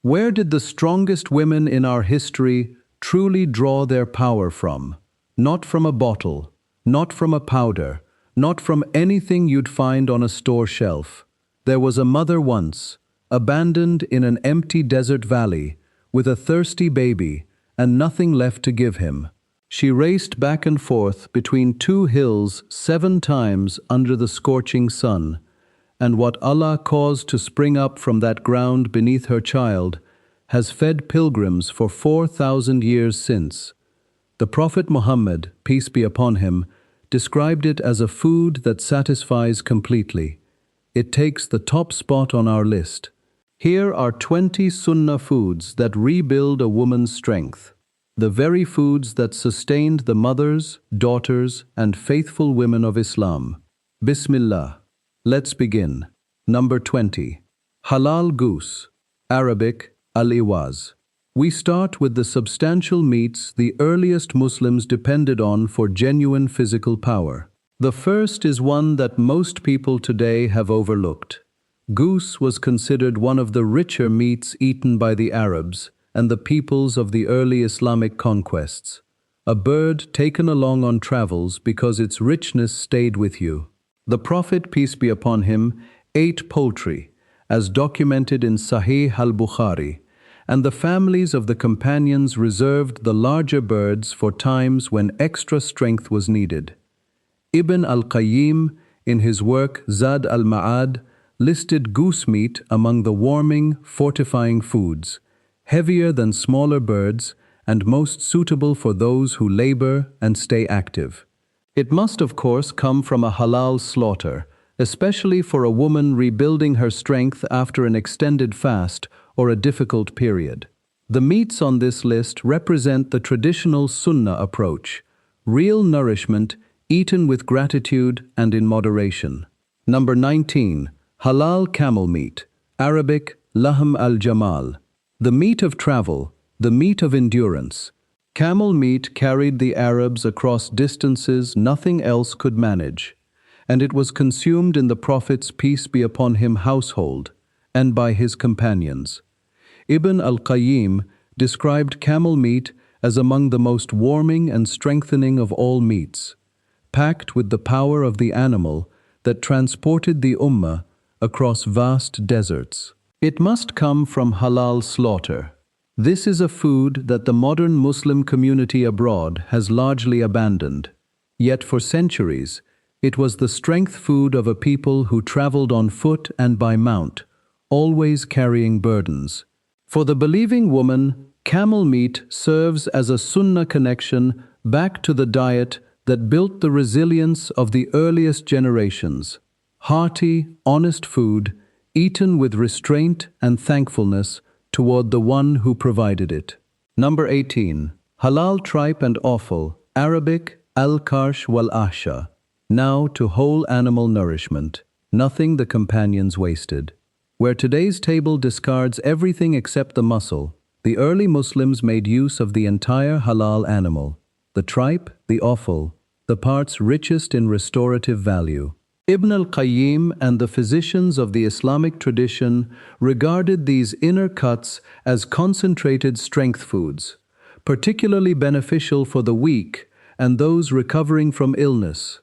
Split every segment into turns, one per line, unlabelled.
Where did the strongest women in our history truly draw their power from? Not from a bottle, not from a powder, not from anything you'd find on a store shelf. There was a mother once, abandoned in an empty desert valley, with a thirsty baby and nothing left to give him. She raced back and forth between two hills 7 times under the scorching sun, and what Allah caused to spring up from that ground beneath her child has fed pilgrims for 4,000 years since. The Prophet Muhammad, peace be upon him, described it as a food that satisfies completely. It takes the top spot on our list. Here are 20 Sunnah foods that rebuild a woman's strength. The very foods that sustained the mothers, daughters, and faithful women of Islam. Bismillah. Let's begin. Number 20. Halal goose, Arabic al-iwaz. We start with the substantial meats the earliest Muslims depended on for genuine physical power. The first is one that most people today have overlooked. Goose was considered one of the richer meats eaten by the Arabs and the peoples of the early Islamic conquests. A bird taken along on travels because its richness stayed with you. The Prophet, peace be upon him, ate poultry, as documented in Sahih al-Bukhari, and the families of the companions reserved the larger birds for times when extra strength was needed. Ibn al-Qayyim, in his work Zad al-Ma'ad, listed goose meat among the warming, fortifying foods, heavier than smaller birds and most suitable for those who labor and stay active. It must, of course, come from a halal slaughter, especially for a woman rebuilding her strength after an extended fast or a difficult period. The meats on this list represent the traditional Sunnah approach, real nourishment eaten with gratitude and in moderation. Number 19. Halal camel meat, Arabic lahm al-jamal. The meat of travel, the meat of endurance. Camel meat carried the Arabs across distances nothing else could manage, and it was consumed in the Prophet's peace be upon him household and by his companions. Ibn al-Qayyim described camel meat as among the most warming and strengthening of all meats, packed with the power of the animal that transported the ummah across vast deserts. It must come from halal slaughter. This is a food that the modern Muslim community abroad has largely abandoned. Yet for centuries, it was the strength food of a people who traveled on foot and by mount, always carrying burdens. For the believing woman, camel meat serves as a Sunnah connection back to the diet that built the resilience of the earliest generations. Hearty, honest food, eaten with restraint and thankfulness toward the one who provided it. Number 18. Halal tripe and offal, Arabic al-karsh wal-ahsha. Now to whole animal nourishment, nothing the companions wasted. Where today's table discards everything except the muscle, the early Muslims made use of the entire halal animal, the tripe, the offal, the parts richest in restorative value. Ibn al-Qayyim and the physicians of the Islamic tradition regarded these inner cuts as concentrated strength foods, particularly beneficial for the weak and those recovering from illness.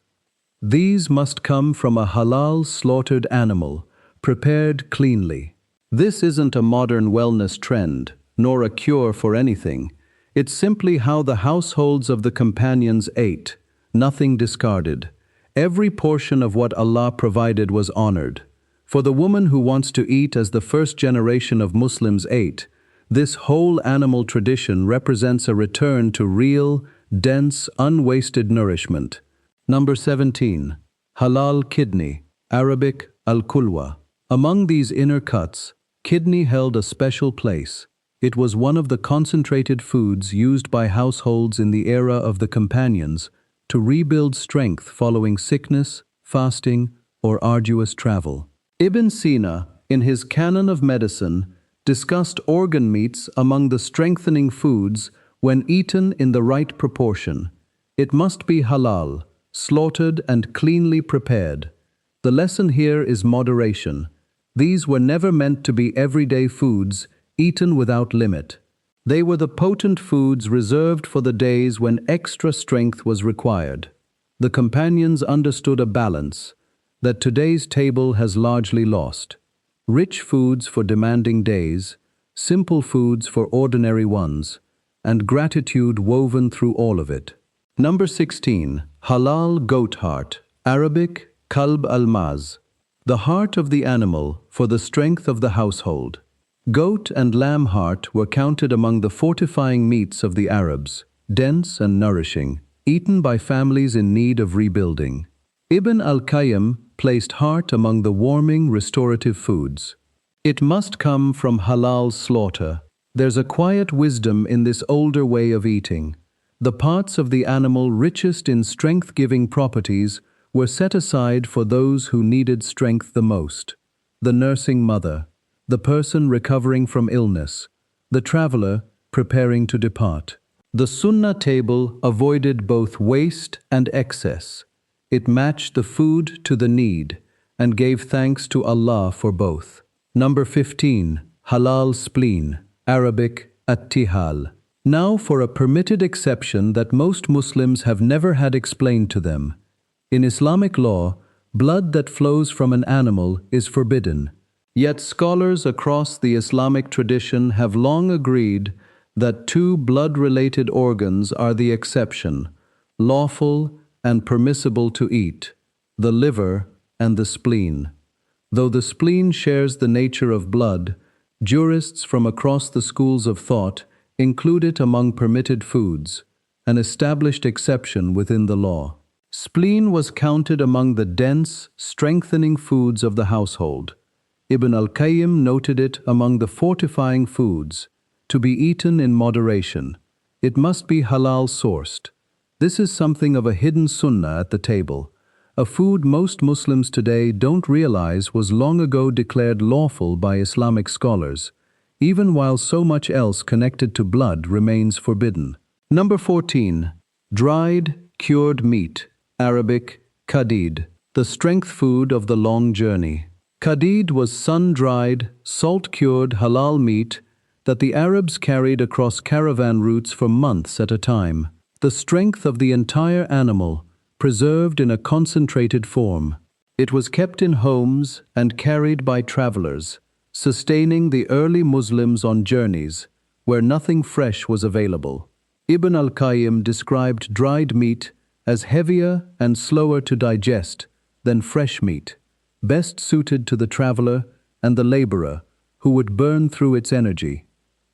These must come from a halal slaughtered animal, prepared cleanly. This isn't a modern wellness trend, nor a cure for anything. It's simply how the households of the companions ate, nothing discarded. Every portion of what Allah provided was honored. For the woman who wants to eat as the first generation of Muslims ate, this whole animal tradition represents a return to real, dense, unwasted nourishment. Number 17. Halal kidney, Arabic al-kulwa. Among these inner cuts, kidney held a special place. It was one of the concentrated foods used by households in the era of the companions to rebuild strength following sickness, fasting, or arduous travel. Ibn Sina, in his Canon of Medicine, discussed organ meats among the strengthening foods when eaten in the right proportion. It must be halal, slaughtered and cleanly prepared. The lesson here is moderation. These were never meant to be everyday foods, eaten without limit. They were the potent foods reserved for the days when extra strength was required. The companions understood a balance that today's table has largely lost. Rich foods for demanding days, simple foods for ordinary ones, and gratitude woven through all of it. Number 16. Halal goat heart. Arabic, kalb almaz. The heart of the animal for the strength of the household. Goat and lamb heart were counted among the fortifying meats of the Arabs, dense and nourishing, eaten by families in need of rebuilding. Ibn al-Qayyim placed heart among the warming, restorative foods. It must come from halal slaughter. There's a quiet wisdom in this older way of eating. The parts of the animal richest in strength-giving properties were set aside for those who needed strength the most. The nursing mother, the person recovering from illness, the traveler preparing to depart. The Sunnah table avoided both waste and excess. It matched the food to the need and gave thanks to Allah for both. Number 15. Halal spleen. Arabic, at-tihal. Now for a permitted exception that most Muslims have never had explained to them. In Islamic law, blood that flows from an animal is forbidden. Yet scholars across the Islamic tradition have long agreed that two blood-related organs are the exception, lawful and permissible to eat, the liver and the spleen. Though the spleen shares the nature of blood, jurists from across the schools of thought include it among permitted foods, an established exception within the law. Spleen was counted among the dense, strengthening foods of the household. Ibn al-Qayyim noted it among the fortifying foods, to be eaten in moderation. It must be halal sourced. This is something of a hidden sunnah at the table, a food most Muslims today don't realize was long ago declared lawful by Islamic scholars, even while so much else connected to blood remains forbidden. Number 14. Dried, cured meat. Arabic, kadid. The strength food of the long journey. Kadid was sun-dried, salt-cured halal meat that the Arabs carried across caravan routes for months at a time. The strength of the entire animal, preserved in a concentrated form. It was kept in homes and carried by travelers, sustaining the early Muslims on journeys where nothing fresh was available. Ibn al-Qayyim described dried meat as heavier and slower to digest than fresh meat, best suited to the traveler and the laborer who would burn through its energy.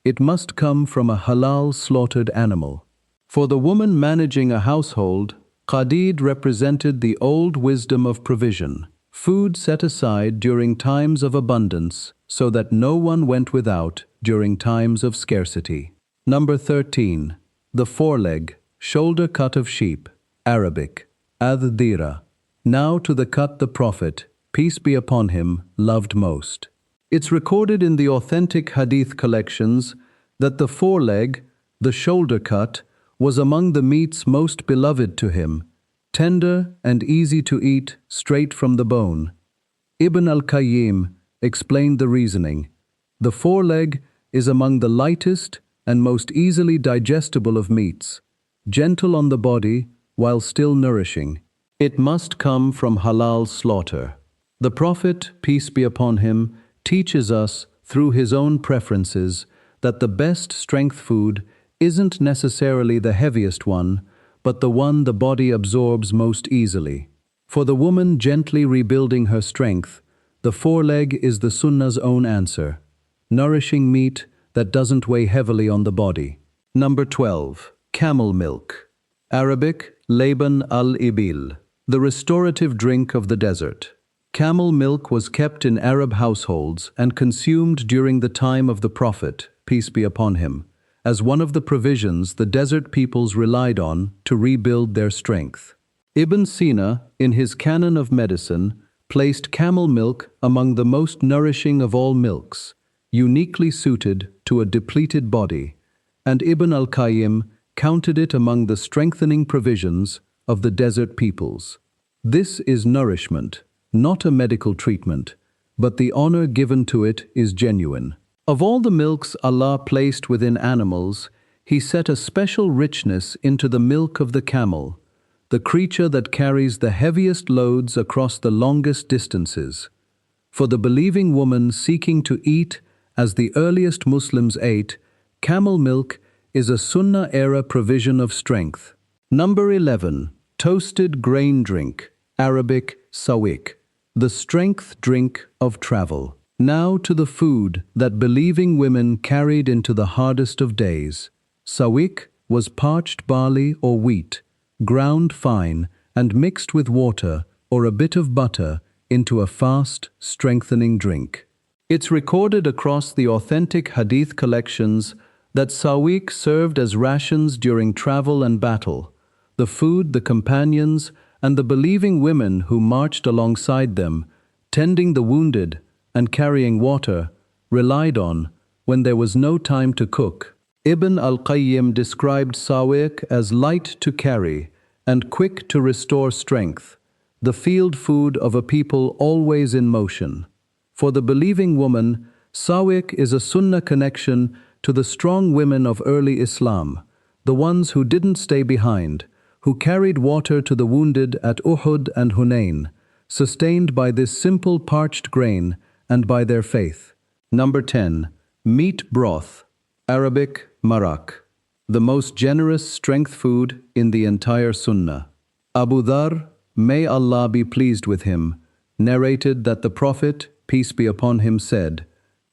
It must come from a halal slaughtered animal. For the woman managing a household, qadid represented the old wisdom of provision, food set aside during times of abundance so that no one went without during times of scarcity. Number 13. The foreleg, shoulder cut of sheep. Arabic, ad-dira. Now to the cut the Prophet, peace be upon him, loved most. It's recorded in the authentic Hadith collections that the foreleg, the shoulder cut, was among the meats most beloved to him, tender and easy to eat straight from the bone. Ibn al-Qayyim explained the reasoning. The foreleg is among the lightest and most easily digestible of meats, gentle on the body while still nourishing. It must come from halal slaughter. The Prophet, peace be upon him, teaches us through his own preferences that the best strength food isn't necessarily the heaviest one, but the one the body absorbs most easily. For the woman gently rebuilding her strength, the foreleg is the Sunnah's own answer, nourishing meat that doesn't weigh heavily on the body. Number 12. Camel milk. Arabic, Laban al-Ibil. The restorative drink of the desert. Camel milk was kept in Arab households and consumed during the time of the Prophet, peace be upon him, as one of the provisions the desert peoples relied on to rebuild their strength. Ibn Sina, in his Canon of Medicine, placed camel milk among the most nourishing of all milks, uniquely suited to a depleted body, and Ibn al-Qayyim counted it among the strengthening provisions of the desert peoples. This is nourishment, not a medical treatment, but the honor given to it is genuine. Of all the milks Allah placed within animals, He set a special richness into the milk of the camel, the creature that carries the heaviest loads across the longest distances. For the believing woman seeking to eat as the earliest Muslims ate, camel milk is a Sunnah-era provision of strength. Number 11. Toasted grain drink, Arabic sawik, the strength drink of travel. Now to the food that believing women carried into the hardest of days. Sawik was parched barley or wheat, ground fine and mixed with water or a bit of butter into a fast, strengthening drink. It's recorded across the authentic Hadith collections that sawik served as rations during travel and battle, the food the companions and the believing women who marched alongside them, tending the wounded and carrying water, relied on when there was no time to cook. Ibn al-Qayyim described sawik as light to carry and quick to restore strength, the field food of a people always in motion. For the believing woman, sawik is a Sunnah connection to the strong women of early Islam, the ones who didn't stay behind, who carried water to the wounded at Uhud and Hunain, sustained by this simple parched grain and by their faith. Number 10. Meat broth, Arabic marak, the most generous strength food in the entire Sunnah. Abu Dhar, may Allah be pleased with him, narrated that the Prophet, peace be upon him, said,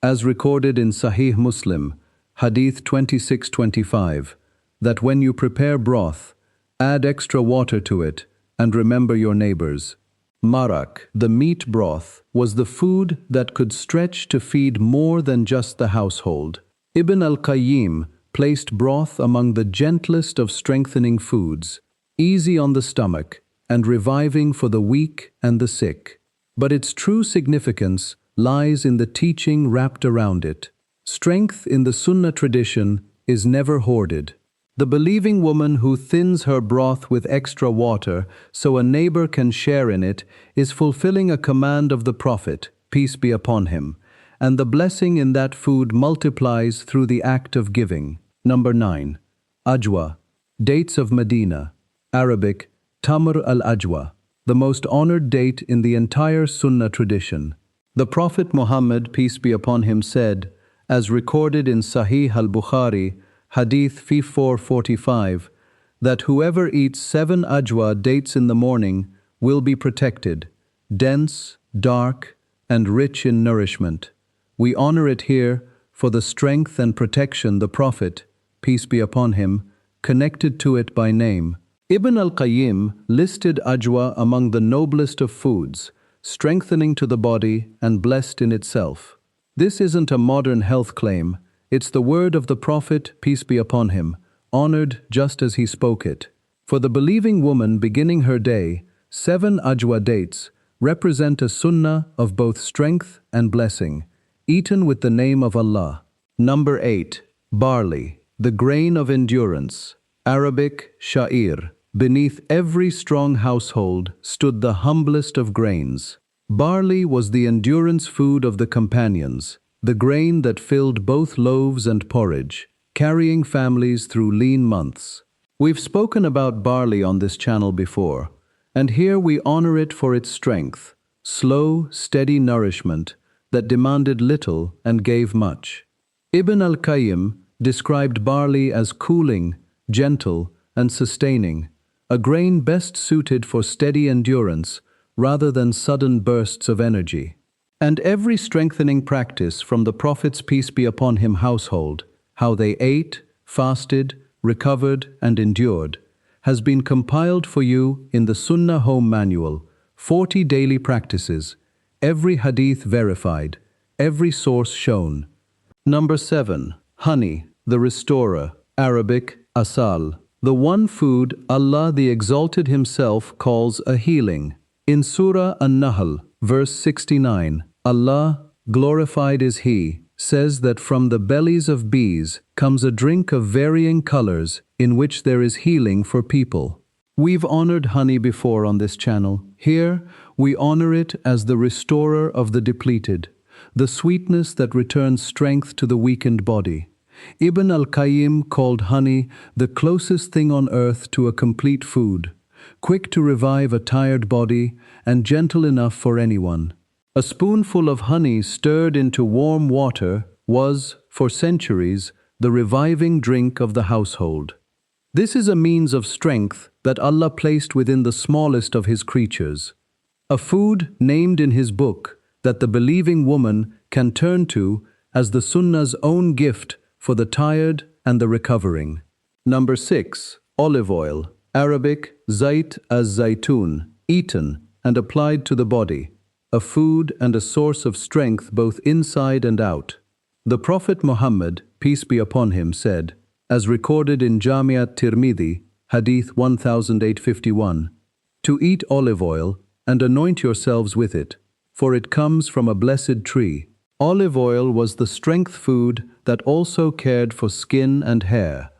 as recorded in Sahih Muslim, Hadith 2625, that when you prepare broth, add extra water to it and remember your neighbors. Marak, the meat broth, was the food that could stretch to feed more than just the household. Ibn al-Qayyim placed broth among the gentlest of strengthening foods, easy on the stomach and reviving for the weak and the sick. But its true significance lies in the teaching wrapped around it. Strength in the Sunnah tradition is never hoarded. The believing woman who thins her broth with extra water so a neighbor can share in it is fulfilling a command of the Prophet, peace be upon him, and the blessing in that food multiplies through the act of giving. Number 9. Ajwa, dates of Medina, Arabic tamr al-Ajwa, the most honored date in the entire Sunnah tradition. The Prophet Muhammad, peace be upon him, said, as recorded in Sahih al-Bukhari, Hadith 5445, that whoever eats 7 ajwa dates in the morning will be protected, dense, dark, and rich in nourishment. We honor it here for the strength and protection the Prophet, peace be upon him, connected to it by name. Ibn al-Qayyim listed ajwa among the noblest of foods, strengthening to the body and blessed in itself. This isn't a modern health claim. It's the word of the Prophet, peace be upon him, honored just as he spoke it. For the believing woman beginning her day, 7 ajwa dates represent a sunnah of both strength and blessing, eaten with the name of Allah. Number 8. Barley, the grain of endurance, Arabic sha'ir. Beneath every strong household stood the humblest of grains. Barley was the endurance food of the companions, the grain that filled both loaves and porridge, carrying families through lean months. We've spoken about barley on this channel before, and here we honor it for its strength, slow, steady nourishment that demanded little and gave much. Ibn al-Qayyim described barley as cooling, gentle, and sustaining, a grain best suited for steady endurance rather than sudden bursts of energy. And every strengthening practice from the Prophet's peace be upon him household, how they ate, fasted, recovered, and endured, has been compiled for you in the Sunnah Home Manual, 40 daily practices, every hadith verified, every source shown. Number 7. Honey, the restorer, Arabic asal, the one food Allah the Exalted Himself calls a healing. In Surah An-Nahl, verse 69, Allah, glorified is He, says that from the bellies of bees comes a drink of varying colors in which there is healing for people. We've honored honey before on this channel. Here, we honor it as the restorer of the depleted, the sweetness that returns strength to the weakened body. Ibn al-Qayyim called honey the closest thing on earth to a complete food, quick to revive a tired body and gentle enough for anyone. A spoonful of honey stirred into warm water was, for centuries, the reviving drink of the household. This is a means of strength that Allah placed within the smallest of His creatures. A food named in His book that the believing woman can turn to as the Sunnah's own gift for the tired and the recovering. Number 6. Olive oil, Arabic zayt az-zaytun, eaten and applied to the body, a food and a source of strength both inside and out. The Prophet Muhammad, peace be upon him, said, as recorded in Jamiat Tirmidhi, Hadith 1851, to eat olive oil and anoint yourselves with it, for it comes from a blessed tree. Olive oil was the strength food that also cared for skin and hair,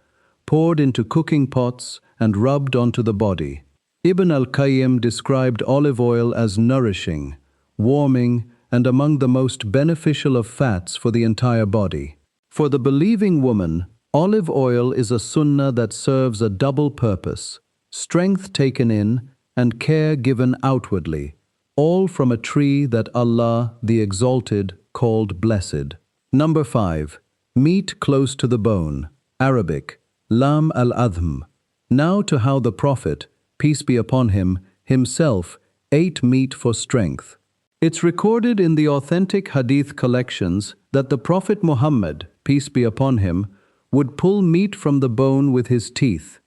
poured into cooking pots and rubbed onto the body. Ibn al-Qayyim described olive oil as nourishing, warming, and among the most beneficial of fats for the entire body. For the believing woman, olive oil is a sunnah that serves a double purpose: strength taken in and care given outwardly, all from a tree that Allah, the Exalted, called blessed. Number 5. Meat close to the bone, Arabic, lam al-adhm. Now to how the Prophet, peace be upon him, himself ate meat for strength. It's recorded in the authentic Hadith collections that the Prophet Muhammad, peace be upon him, would pull meat from the bone with his teeth,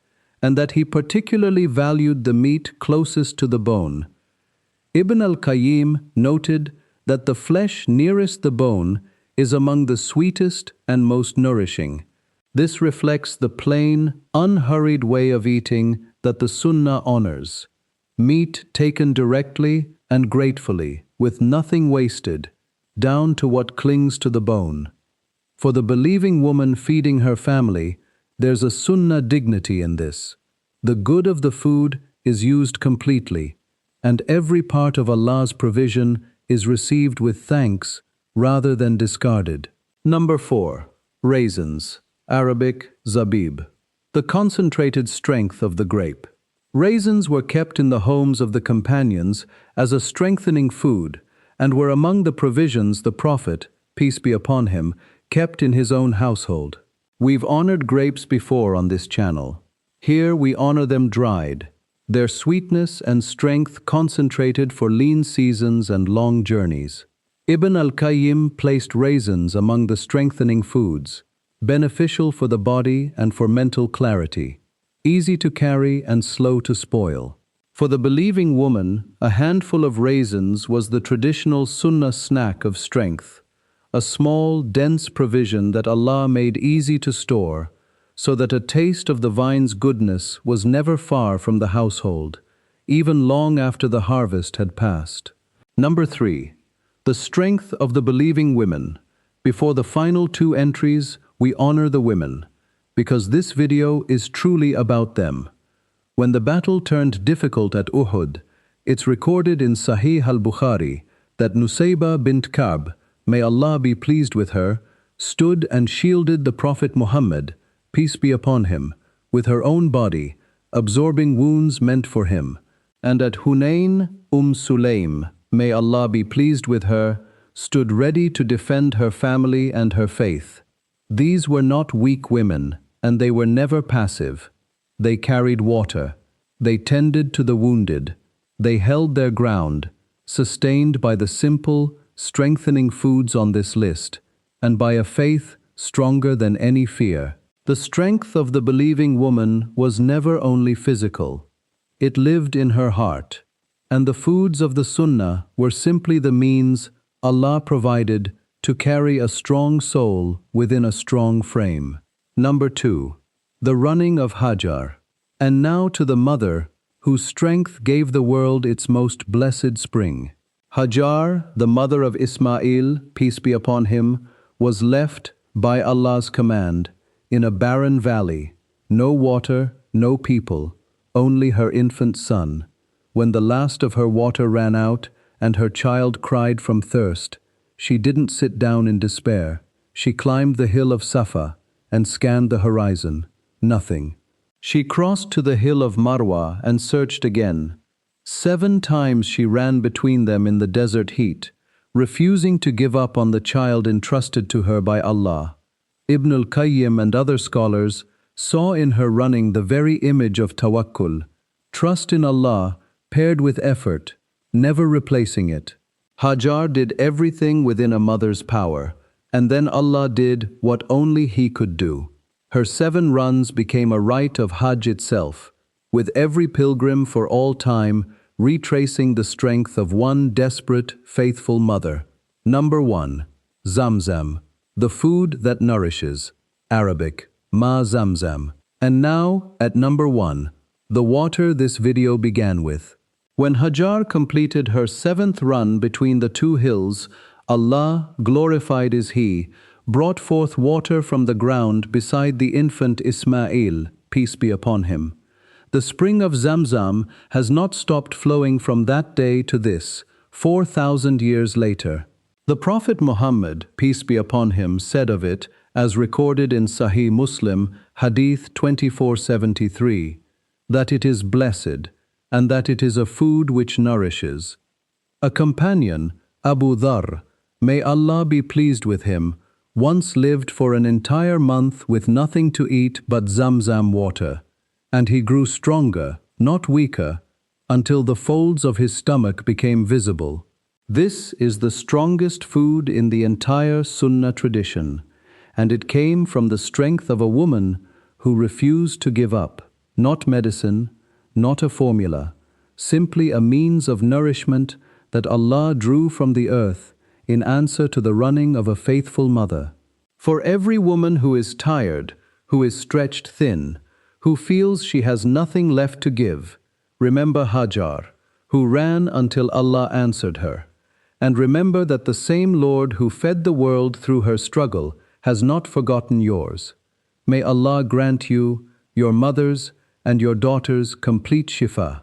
and that he particularly valued the meat closest to the bone. Ibn al-Qayyim noted that the flesh nearest the bone is among the sweetest and most nourishing. This reflects the plain, unhurried way of eating that the Sunnah honors. Meat taken directly and gratefully, with nothing wasted, down to what clings to the bone. For the believing woman feeding her family, there's a Sunnah dignity in this. The good of the food is used completely, and every part of Allah's provision is received with thanks rather than discarded. Number 4. Raisins, Arabic zabib, the concentrated strength of the grape. Raisins were kept in the homes of the companions as a strengthening food and were among the provisions the Prophet, peace be upon him, kept in his own household. We've honored grapes before on this channel. Here we honor them dried, their sweetness and strength concentrated for lean seasons and long journeys. Ibn al-Qayyim placed raisins among the strengthening foods, beneficial for the body and for mental clarity, easy to carry and slow to spoil. For the believing woman, a handful of raisins was the traditional Sunnah snack of strength, a small, dense provision that Allah made easy to store, so that a taste of the vine's goodness was never far from the household, even long after the harvest had passed. Number 3. The strength of the believing women. Before the final 2 entries, we honor the women, because this video is truly about them. When the battle turned difficult at Uhud, it's recorded in Sahih al-Bukhari that Nusayba bint Ka'b, may Allah be pleased with her, stood and shielded the Prophet Muhammad, peace be upon him, with her own body, absorbing wounds meant for him. And at Hunayn, Sulaym, may Allah be pleased with her, stood ready to defend her family and her faith. These were not weak women, and they were never passive. They carried water. They tended to the wounded. They held their ground, sustained by the simple, strengthening foods on this list, and by a faith stronger than any fear. The strength of the believing woman was never only physical. It lived in her heart, and the foods of the Sunnah were simply the means Allah provided to carry a strong soul within a strong frame. Number 2. The running of Hajar. And now to the mother whose strength gave the world its most blessed spring. Hajar, the mother of Ismail, peace be upon him, was left, by Allah's command, in a barren valley, no water, no people, only her infant son. When the last of her water ran out and her child cried from thirst, she didn't sit down in despair. She climbed the hill of Safa and scanned the horizon. Nothing. She crossed to the hill of Marwa and searched again. 7 times she ran between them in the desert heat, refusing to give up on the child entrusted to her by Allah. Ibn al-Qayyim and other scholars saw in her running the very image of tawakkul, trust in Allah paired with effort, never replacing it. Hajar did everything within a mother's power, and then Allah did what only He could do. Her 7 runs became a rite of Hajj itself, with every pilgrim for all time retracing the strength of one desperate, faithful mother. Number 1. Zamzam, the food that nourishes. Arabic, Ma Zamzam. And now, at number 1, the water this video began with. When Hajar completed her 7th run between the 2 hills, Allah, glorified is He, brought forth water from the ground beside the infant Ismail, peace be upon him. The spring of Zamzam has not stopped flowing from that day to this, 4,000 years later. The Prophet Muhammad, peace be upon him, said of it, as recorded in Sahih Muslim, Hadith 2473, that it is blessed, and that it is a food which nourishes. A companion, Abu Dharr, may Allah be pleased with him, once lived for an entire month with nothing to eat but Zamzam water, and he grew stronger, not weaker, until the folds of his stomach became visible. This is the strongest food in the entire Sunnah tradition, and it came from the strength of a woman who refused to give up, not medicine, not a formula, simply a means of nourishment that Allah drew from the earth in answer to the running of a faithful mother. For every woman who is tired, who is stretched thin, who feels she has nothing left to give, remember Hajar, who ran until Allah answered her. And remember that the same Lord who fed the world through her struggle has not forgotten yours. May Allah grant you, your mothers, and your daughters complete shifa.